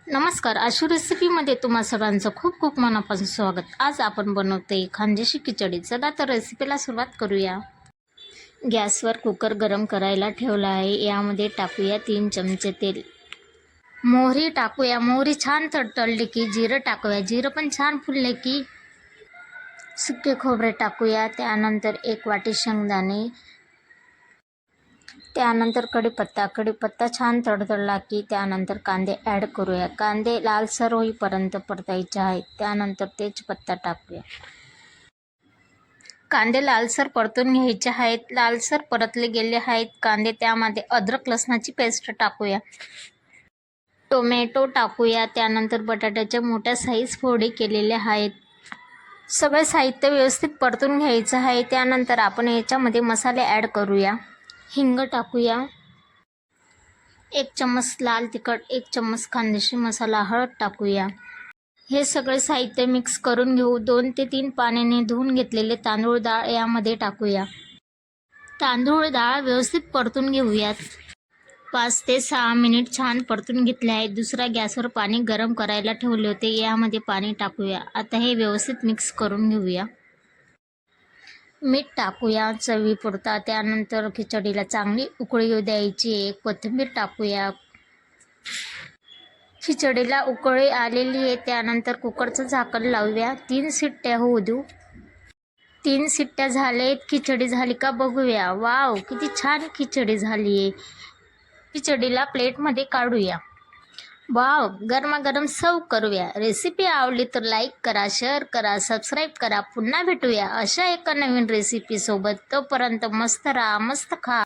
नमस्कार. आशू रेसिपीमध्ये तुम्हा सगळ्यांचं खूप खूप मनापासून स्वागत. आज आपण बनवते खानदेशी खिचडी. चला तर रेसिपीला सुरुवात करूया. गॅसवर कुकर गरम करायला ठेवला आहे. यामध्ये टाकूया 3 चमचे तेल. मोहरी टाकूया. मोहरी छान तडतडली की जिरं टाकूया. जिरं पण छान फुलले की सुके खोबरे टाकूया. त्यानंतर 1 वाटी शेंगदाणे, त्यानंतर कढीपत्ता छान तडतडला की त्यानंतर कांदे ॲड करूया. कांदे लालसर होईपर्यंत परतायचे आहेत. त्यानंतर तेजपत्ता टाकूया. कांदे लालसर परतून घ्यायचे आहेत. लालसर परतले गेले आहेत कांदे. त्यामध्ये अद्रक लसणाची पेस्ट टाकूया. टोमॅटो टाकूया. त्यानंतर बटाट्याच्या मोठ्या साईज फोडी केलेल्या आहेत. सगळे साहित्य व्यवस्थित परतून घ्यायचं आहे. त्यानंतर आपण याच्यामध्ये मसाले ॲड करूया. हिंग टाकूया. 1 चम्मच लाल तिखट, 1 चम्मच खानदेशी मसाला, हळद टाकूया. हे सगळे साहित्य मिक्स करून घेऊ. 2 ते 3 पाण्याने धुवून घेतलेले तांदूळ डाळ यामध्ये टाकूया. तांदूळ डाळ व्यवस्थित परतून घेऊयात. 5 ते 6 मिनिट छान परतून घेतले आहे. दुसऱ्या गॅसवर पाणी गरम करायला ठेवले होते. यामध्ये पाणी टाकूया. आता हे व्यवस्थित मिक्स करून घेऊया. मीठ टाकूया चवीपुरता. त्यानंतर खिचडीला चांगली उकळी येऊ द्यायची आहे. कोथिंबीर टाकूया. खिचडीला उकळी आलेली आहे. त्यानंतर कुकरचं झाकण लावूया. 3 शिट्ट्या होऊ देऊ. 3 शिट्ट्या झालेत. खिचडी झाली का बघूया. वाव, किती छान खिचडी झाली आहे. खिचडीला प्लेटमध्ये काढूया. वाव, गरमागरम सर्व करूया. रेसिपी आवडली तर लाईक करा, शेअर करा, सबस्क्राईब करा. पुन्हा भेटूया अशा एका नवीन रेसिपी सोबत. तोपर्यंत मस्त राहा, मस्त खा.